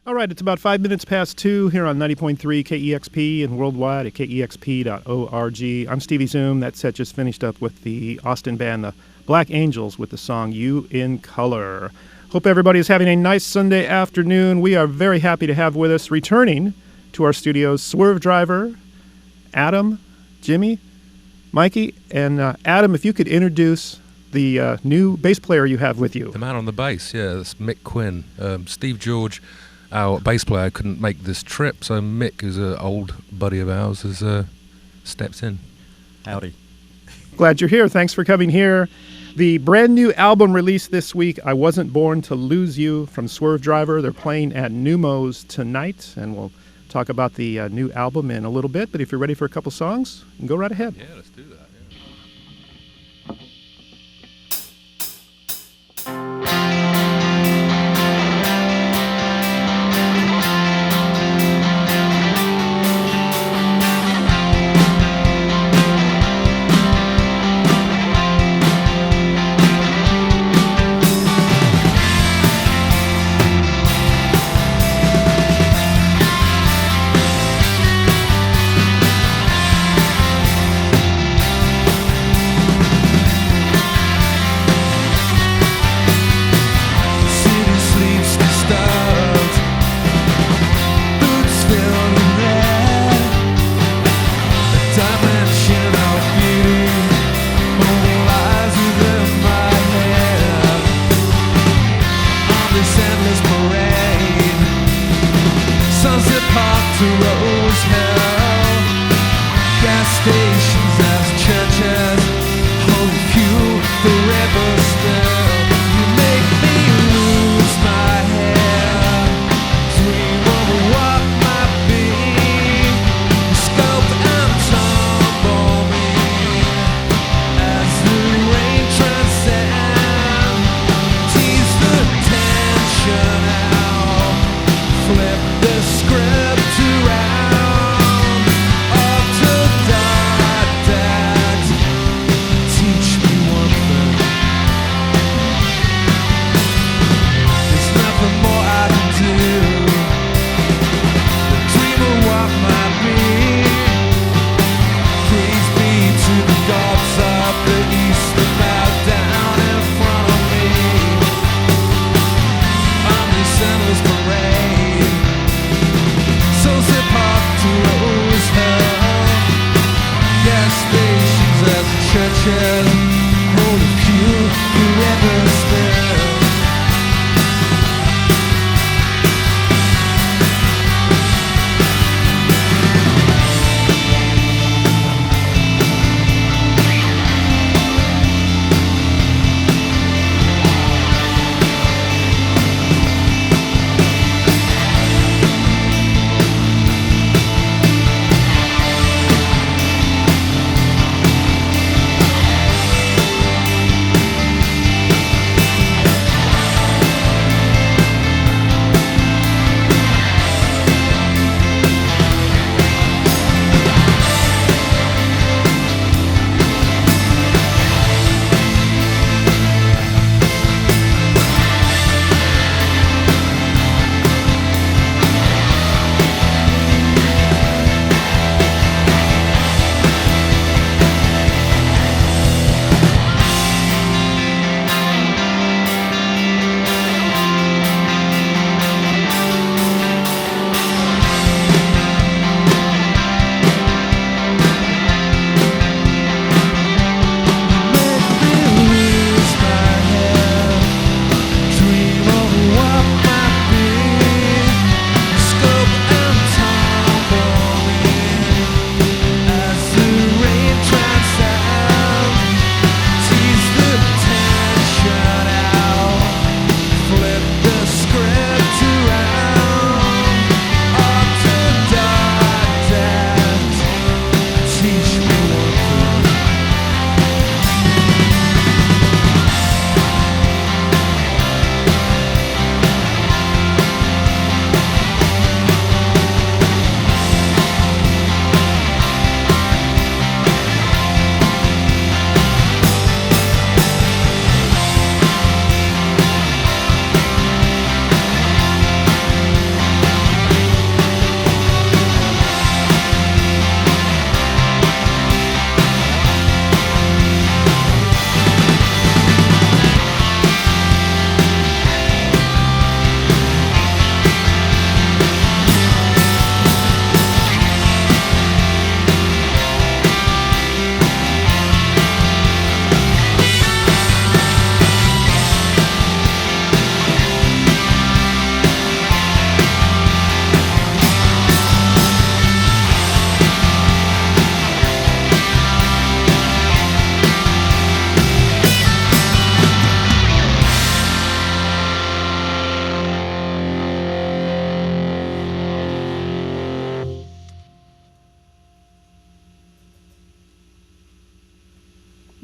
All right, it's about 5 minutes past 2 here on 90.3 KEXP and worldwide at KEXP.org. I'm Stevie Zoom. That set just finished up with the Austin band, the Black Angels, with the song You in Color. Hope everybody is having a nice Sunday afternoon. We are very happy to have with us, returning to our studios, Swervedriver, Adam, Jimmy, Mikey, and Adam, if you could introduce the new bass player you have with you. The man on the bass, yeah, that's Mick Quinn. Steve George, our bass player, couldn't make this trip, so Mick, who's an old buddy of ours, has stepped in. Howdy. Glad you're here. Thanks for coming here. The brand new album released this week, I Wasn't Born to Lose You, from Swervedriver. They're playing at Numos tonight, and we'll talk about the new album in a little bit. But if you're ready for a couple songs, you can go right ahead. Yeah, let's do that. Yeah.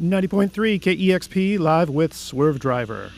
90.3 KEXP live with Swervedriver.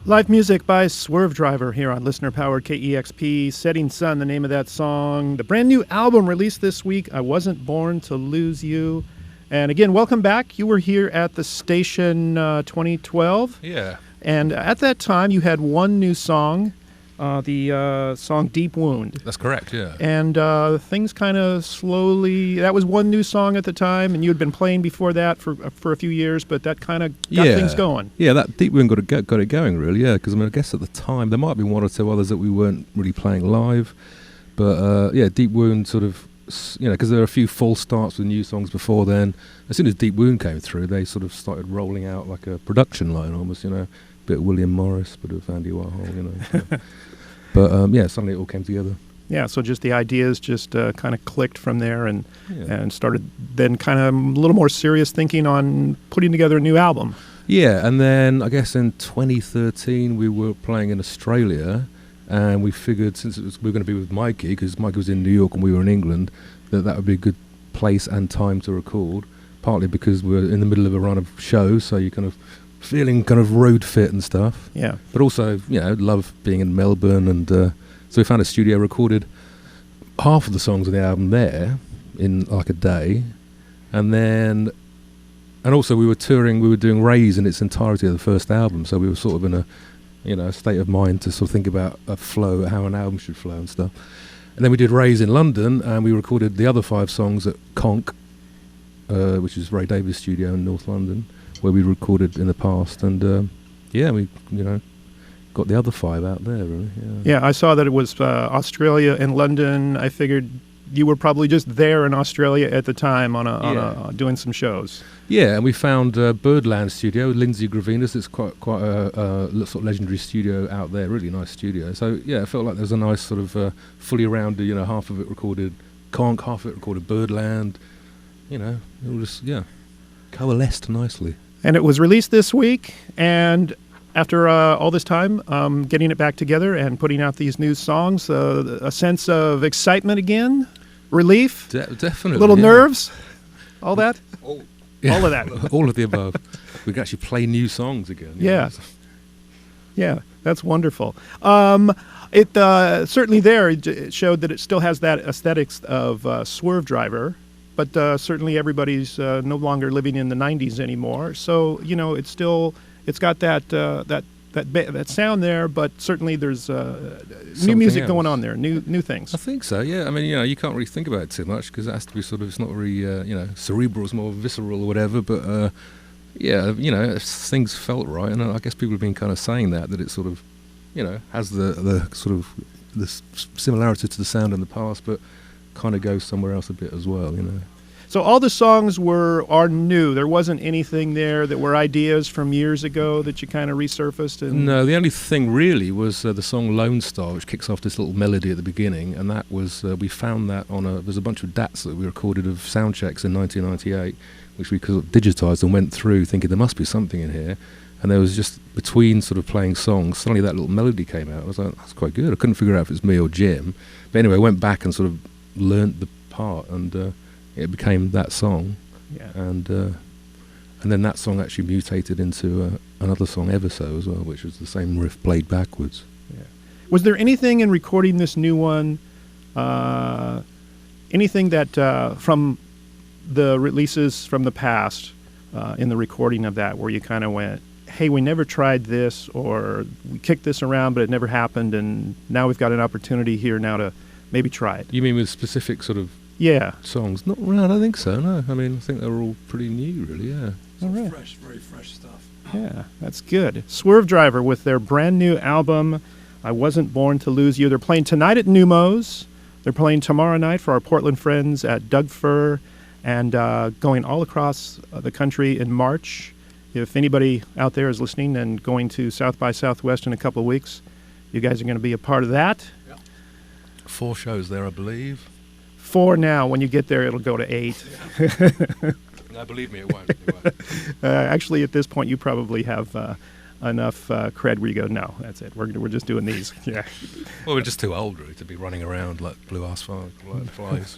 Live music by Swervedriver here on listener-powered KEXP. Setting Sun, the name of that song. The brand new album released this week, I Wasn't Born to Lose You. And again, welcome back. You were here at the station 2012. Yeah. And at that time, you had one new song, the song Deep Wound. That's correct, yeah. And things kind of slowly, that was one new song at the time, and you had been playing before that for a few years, but that kind of got things going. Yeah, that Deep Wound got it going, really, yeah, because I mean, I guess at the time, there might have been one or two others that we weren't really playing live, but yeah, Deep Wound sort of, you know, because there were a few false starts with new songs before then. As soon as Deep Wound came through, they sort of started rolling out like a production line almost, you know, a bit of William Morris, a bit of Andy Warhol, you know. So. But yeah, suddenly it all came together. Yeah, so just the ideas just kind of clicked from there and started then kind of a little more serious thinking on putting together a new album. Yeah, and then I guess in 2013 we were playing in Australia, and we figured since we were going to be with Mikey, because Mikey was in New York and we were in England, that would be a good place and time to record, partly because we're in the middle of a run of shows, so you kind of feeling kind of road fit and stuff. Yeah. But also, you know, love being in Melbourne, and so we found a studio, recorded half of the songs of the album there in like a day, and also we were touring, we were doing Raise in its entirety of the first album, so we were sort of in a, you know, state of mind to sort of think about a flow, how an album should flow and stuff. And then we did Raise in London, and we recorded the other 5 songs at Conch, which is Ray Davies' studio in North London, where we recorded in the past, and yeah, we, you know, got the other 5 out there, really. Yeah, I saw that it was Australia and London. I figured you were probably just there in Australia at the time on doing some shows. Yeah, and we found Birdland Studio, Lindsay Gravinas. It's quite a sort of legendary studio out there, really nice studio. So yeah, it felt like there was a nice sort of fully rounded, half of it recorded Conch, half of it recorded Birdland. It all just coalesced nicely. And it was released this week, and after all this time, getting it back together and putting out these new songs, a sense of excitement again, relief, definitely, little nerves, all that. Yeah. All of that. All of the above. We can actually play new songs again. Yeah. Yeah, that's wonderful. It certainly there, it showed that it still has that aesthetics of Swervedriver, but certainly everybody's no longer living in the 90s anymore. So, it's got that sound there, but certainly there's new music going on there, new things. I think so, yeah. I mean, you can't really think about it too much because it has to be it's not very, cerebral, it's more visceral or whatever, but things felt right, and I guess people have been kind of saying that it sort of, has the sort of the similarity to the sound in the past, but kind of goes somewhere else a bit as well, So all the songs are new. There wasn't anything there that were ideas from years ago that you kind of resurfaced? No, the only thing really was the song Lone Star, which kicks off this little melody at the beginning, and that was, we found that there's a bunch of DATs that we recorded of sound checks in 1998, which we digitised and went through thinking there must be something in here, and there was just, between sort of playing songs, suddenly that little melody came out. I was like, that's quite good. I couldn't figure out if it's me or Jim. But anyway, I went back and sort of learnt the part, and it became that song, and then that song actually mutated into another song, Ever So, as well, which was the same riff played backwards. Yeah. Was there anything in recording this new one, anything that from the releases from the past, in the recording of that, where you kind of went, hey, we never tried this, or we kicked this around, but it never happened, and now we've got an opportunity here now to maybe try it? You mean with specific sort of songs? Not really, I don't think so, no. I mean, I think they were all pretty new, really, yeah. All right. Fresh, very fresh stuff. Yeah, that's good. Swervedriver with their brand new album, I Wasn't Born to Lose You. They're playing tonight at Numos. They're playing tomorrow night for our Portland friends at Doug Fir, and going all across the country in March. If anybody out there is listening and going to South by Southwest in a couple of weeks, you guys are going to be a part of that. Yeah. 4 shows there, I believe. 4 now. When you get there, it'll go to 8. No, believe me, it won't. Actually, at this point, you probably have enough cred where you go, no, that's it. We're just doing these. Yeah. Well, we're just too old, really, to be running around like blue asphalt, like flies.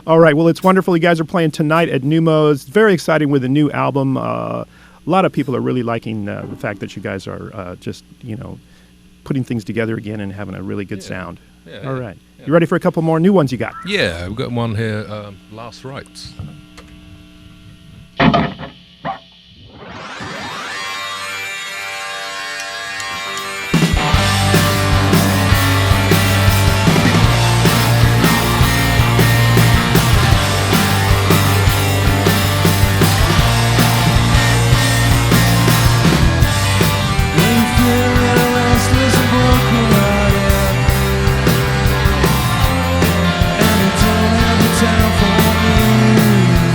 All right. Well, it's wonderful. You guys are playing tonight at Numos. Very exciting with a new album. A lot of people are really liking the fact that you guys are just, putting things together again and having a really good sound. Yeah, all right. Yeah. You ready for a couple more new ones you got? Yeah, we've got one here, Last Rites. Town for me.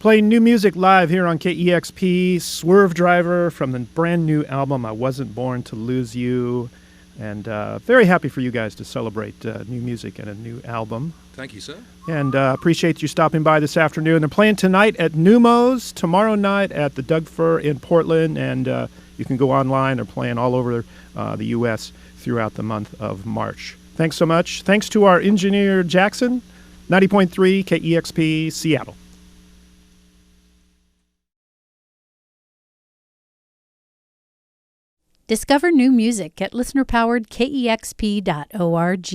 Playing new music live here on KEXP, Swervedriver from the brand new album I Wasn't Born to Lose You. And very happy for you guys to celebrate new music and a new album. Thank you, sir. And appreciate you stopping by this afternoon. They're playing tonight at Neumos, tomorrow night at the Doug Fir in Portland, and you can go online. They're playing all over the U.S. throughout the month of March. Thanks so much. Thanks to our engineer, Jackson, 90.3 KEXP, Seattle. Discover new music at listener-powered KEXP.org.